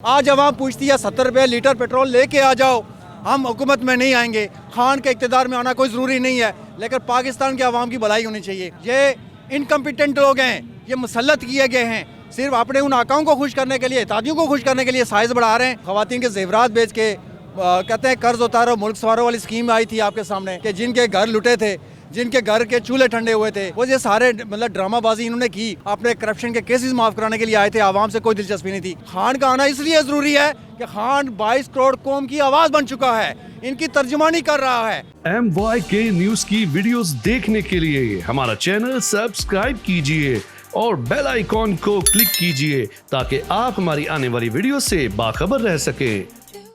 आज आवाम पूछती है 70 रुपये लीटर पेट्रोल लेके आ जाओ, हम हुकूमत में नहीं आएंगे। खान के इक़्तिदार में आना कोई ज़रूरी नहीं है, लेकिन पाकिस्तान के आवाम की भलाई होनी चाहिए। ये इनकम्पिटेंट लोग हैं, ये मुसल्लत किए गए हैं, सिर्फ अपने उन आकाओं को खुश करने के लिए, इत्तेहादियों को खुश करने के लिए साइज बढ़ा रहे हैं। ख़वातीन के जेवरात बेच के कहते हैं कर्ज उतारो, मुल्क सवारो वाली स्कीम आई थी आपके सामने कि जिनके घर लुटे थे, जिनके घर के चूल्हे ठंडे हुए थे, वो ये सारे मतलब ड्रामाबाजी इन्होंने की। अपने करप्शन के केसेस माफ कराने के लिए आए थे, आवाम से कोई दिलचस्पी नहीं थी। खान का आना इसलिए जरूरी है कि खान 22 करोड़ कौम की आवाज बन चुका है, इनकी तर्जुमानी कर रहा है। MYK न्यूज की वीडियोस देखने के लिए हमारा चैनल सब्सक्राइब कीजिए और बेल आइकॉन को क्लिक कीजिए ताकि आप हमारी आने वाली वीडियो से बाखबर रह सके।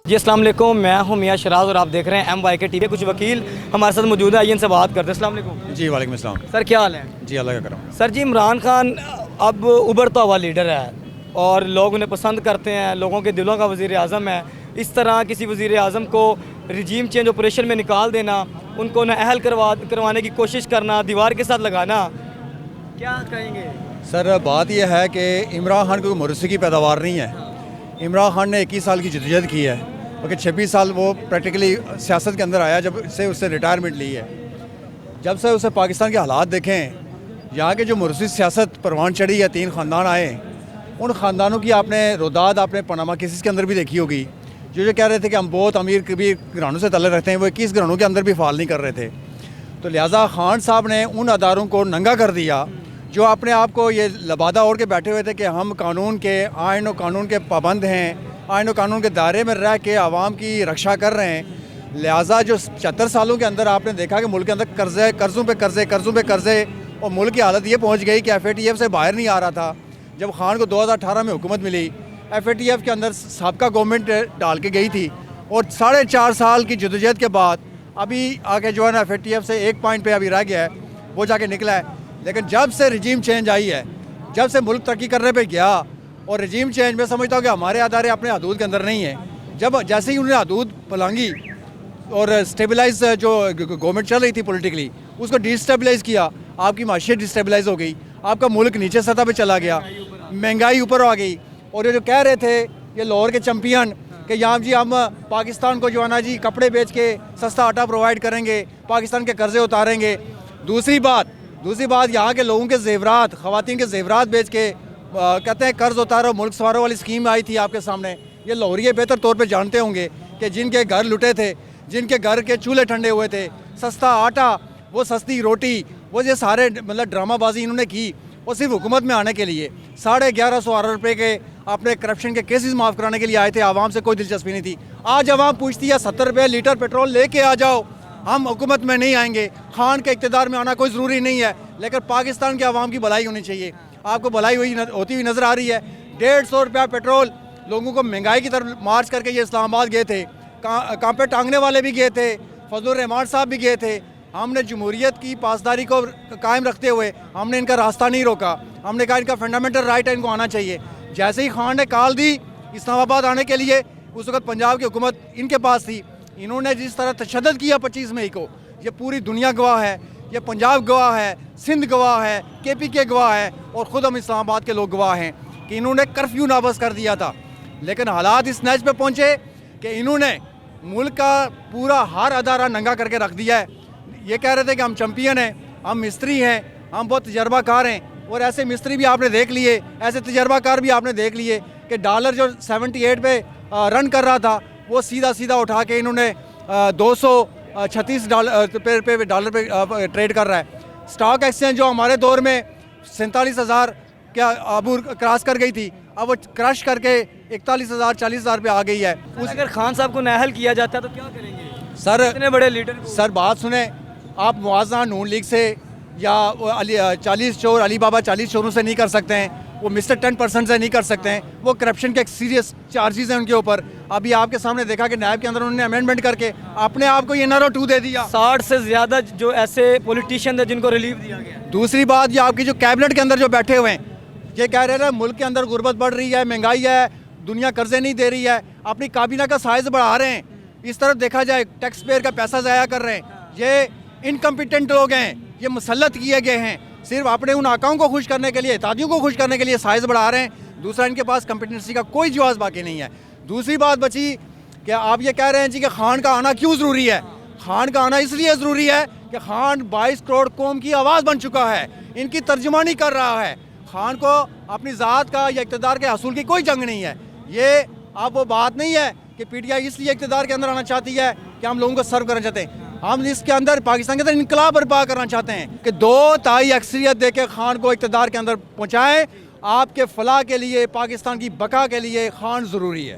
जी अस्सलाम वालेकुम, मैं हूं मियां शराज और आप देख रहे हैं MYK टीवी। कुछ वकील हमारे साथ मौजूद है, आइए इनसे बात करते हैं। अस्सलाम वालेकुम। जी वालेकुम अस्सलाम। सर क्या हाल है? जी अल्लाह का करम। सर जी, इमरान खान अब उभरता हुआ लीडर है और लोग उन्हें पसंद करते हैं, लोगों के दिलों का वज़ीर आज़म है। इस तरह किसी वज़ीर आज़म को रिजीम चेंज ऑपरेशन में निकाल देना, उनको नाअहल करवाने की कोशिश करना, दीवार के साथ लगाना, क्या कहेंगे? सर बात यह है कि इमरान खान कोई मुर्सी की पैदावार नहीं है। इमरान खान ने 21 साल की जदोजहद की है, क्योंकि 26 साल वो प्रैक्टिकली सियासत के अंदर आया जब से उससे रिटायरमेंट ली है। जब से उसे पाकिस्तान के हालात देखें, यहाँ के जो मुर्सी सियासत परवान चढ़ी है, 3 ख़ानदान आए, उन ख़ानदानों की आपने रोदाद आपने पनामा केसेस के अंदर भी देखी होगी। जो कह रहे थे कि हम बहुत अमीर कभी घरानों से तल्लुक़ रखते हैं, वो 21 घरानों के अंदर भी फाल नहीं कर रहे थे। तो लिहाजा खान साहब ने उन अदारों को नंगा कर दिया जो अपने आप को ये लबादा ओढ़ के बैठे हुए थे कि हम कानून के, आइन और कानून के पाबंद हैं, आइन और कानून के दायरे में रह के आवाम की रक्षा कर रहे हैं। लिहाजा जो 75 सालों के अंदर आपने देखा कि मुल्क के अंदर कर्ज़ों पे कर्ज़े और मुल्क की हालत ये पहुँच गई कि FATF से बाहर नहीं आ रहा था। जब खान को 2018 में हुकूमत मिली, FATF के अंदर साबका गवर्नमेंट डाल के गई थी और 4.5 साल की जदोजहद के बाद अभी आगे जो है ना FATF से एक पॉइंट पे अभी रह गया है, वो जाके निकला है। लेकिन जब से रिजीम चेंज आई है, जब से मुल्क तरक्की करने पे गया, और रिजीम चेंज में समझता हूँ कि हमारे अदारे अपने हदूद के अंदर नहीं है। जब जैसे ही उन्होंने हदूद पलांगी और स्टेबलाइज जो गवर्नमेंट चल रही थी पॉलिटिकली, उसको डिस्टेबलाइज़ किया, आपकी माशियत डिस्टेबलाइज हो गई, आपका मुल्क नीचे सतह पे चला गया, महंगाई ऊपर आ गई। और ये जो कह रहे थे ये लाहौर के चैम्पियन कि यहाँ जी हम पाकिस्तान को जो है ना जी कपड़े बेच के सस्ता आटा प्रोवाइड करेंगे, पाकिस्तान के कर्जे उतारेंगे। दूसरी बात यहाँ के लोगों के जेवरात, ख़वातीन के जेवरात बेच के कहते हैं कर्ज उतारो, मुल्क सवारो वाली स्कीम आई थी आपके सामने। ये लाहौरिये बेहतर तौर पे जानते होंगे कि जिनके घर लुटे थे, जिनके घर के चूल्हे ठंडे हुए थे, सस्ता आटा, वो सस्ती रोटी, वो ये सारे मतलब ड्रामाबाजी इन्होंने की, और सिर्फ हुकूमत में आने के लिए 1150 अरब रुपये के अपने करप्शन के केसेस माफ़ कराने के लिए आए थे। आवाम से कोई दिलचस्पी नहीं थी। आज आवाम पूछती है 70 रुपये लीटर पेट्रोल लेके आ जाओ, हम हुकूमत में नहीं आएंगे। खान के इक़्तिदार में आना कोई ज़रूरी नहीं है, लेकिन पाकिस्तान के आवाम की भलाई होनी चाहिए। आपको भलाई होती हुई नज़र आ रही है। 150 रुपया पेट्रोल, लोगों को महंगाई की तरफ मार्च करके ये इस्लामाबाद गए थे, कहाँ पे टांगने वाले भी गए थे, फजलुर रहमान साहब भी गए थे। हमने जमहूरियत की पासदारी को कायम रखते हुए हमने इनका रास्ता नहीं रोका। हमने कहा इनका फंडामेंटल राइट है, इनको आना चाहिए। जैसे ही खान ने कॉल दी इस्लामाबाद आने के लिए, उस वक्त पंजाब की हुकूमत इनके पास थी। इन्होंने जिस तरह तशद्दुद किया 25 मई को, ये पूरी दुनिया गवाह है, ये पंजाब गवाह है, सिंध गवाह है, KPK गवाह है, और ख़ुद हम इस्लामाबाद के लोग गवाह हैं कि इन्होंने कर्फ्यू नाफिज़ कर दिया था। लेकिन हालात इस नैज पे पहुँचे कि इन्होंने मुल्क का पूरा हर अदारा नंगा करके रख दिया है। ये कह रहे थे कि हम चैम्पियन हैं, हम मिस्त्री हैं, हम बहुत तजर्बाकार हैं, और ऐसे मिस्त्री भी आपने देख लिए, ऐसे तजर्बाकार भी आपने देख लिए कि डॉलर जो 78 पे रन कर रहा था, वो सीधा उठा के इन्होंने 236 डॉलर पे ट्रेड कर रहा है। स्टॉक एक्सचेंज जो हमारे दौर में 47,000 क्या अबूर क्रॉस कर गई थी, अब वो क्रश करके 41,000 40,000 पे आ गई है। अगर खान साहब को नाअहल किया जाता है तो क्या करेंगे सर? इतने बड़े लीडर को? सर बात सुने, आप मुआवजा नून लीग से या 40 चोर अली बाबा 40 चोरों से नहीं कर सकते हैं, वो मिस्टर 10% से नहीं कर सकते हैं। वो करप्शन के सीरियस चार्जेस हैं उनके ऊपर। अभी आपके सामने देखा कि नायब के अंदर उन्होंने अमेंडमेंट करके अपने आप को ये नरो 2 दे दिया। 60 से ज़्यादा जो ऐसे पॉलिटिशियन थे जिनको रिलीफ दिया गया। दूसरी बात, ये आपकी जो कैबिनेट के अंदर जो बैठे हुए हैं, ये कह रहे हैं मुल्क के अंदर गुर्बत बढ़ रही है, महंगाई है, दुनिया कर्जे नहीं दे रही है, अपनी काबीना का साइज बढ़ा रहे हैं। इस तरफ देखा जाए टैक्स पेयर का पैसा ज़ाया कर रहे हैं। ये इनकम्पिटेंट लोग हैं, ये मुसल्लत किए गए हैं, सिर्फ अपने उन आकाओं को खुश करने के लिए, इत्तेहादियों को खुश करने के लिए साइज बढ़ा रहे हैं। दूसरा इनके पास कम्पिटेंसी का कोई जवाब बाकी नहीं है। दूसरी बात बची कि आप ये कह रहे हैं जी कि खान का आना क्यों ज़रूरी है। खान का आना इसलिए ज़रूरी है कि खान 22 करोड़ कौम की आवाज़ बन चुका है, इनकी तर्जुमानी कर रहा है। खान को अपनी ज़ात का या इक़्तिदार के हसूल की कोई जंग नहीं है। ये अब वो बात नहीं है कि पीटीआई इसलिए इक़्तिदार के अंदर आना चाहती है कि हम लोगों को सर्व करना चाहते हैं। हम इसके अंदर पाकिस्तान के अंदर इनकलाब बर्पा करना चाहते हैं कि 2/3 अक्सरियत दे के खान को इक़्तिदार के अंदर पहुँचाएँ। आपके फलाह के लिए, पाकिस्तान की बका के लिए खान ज़रूरी है।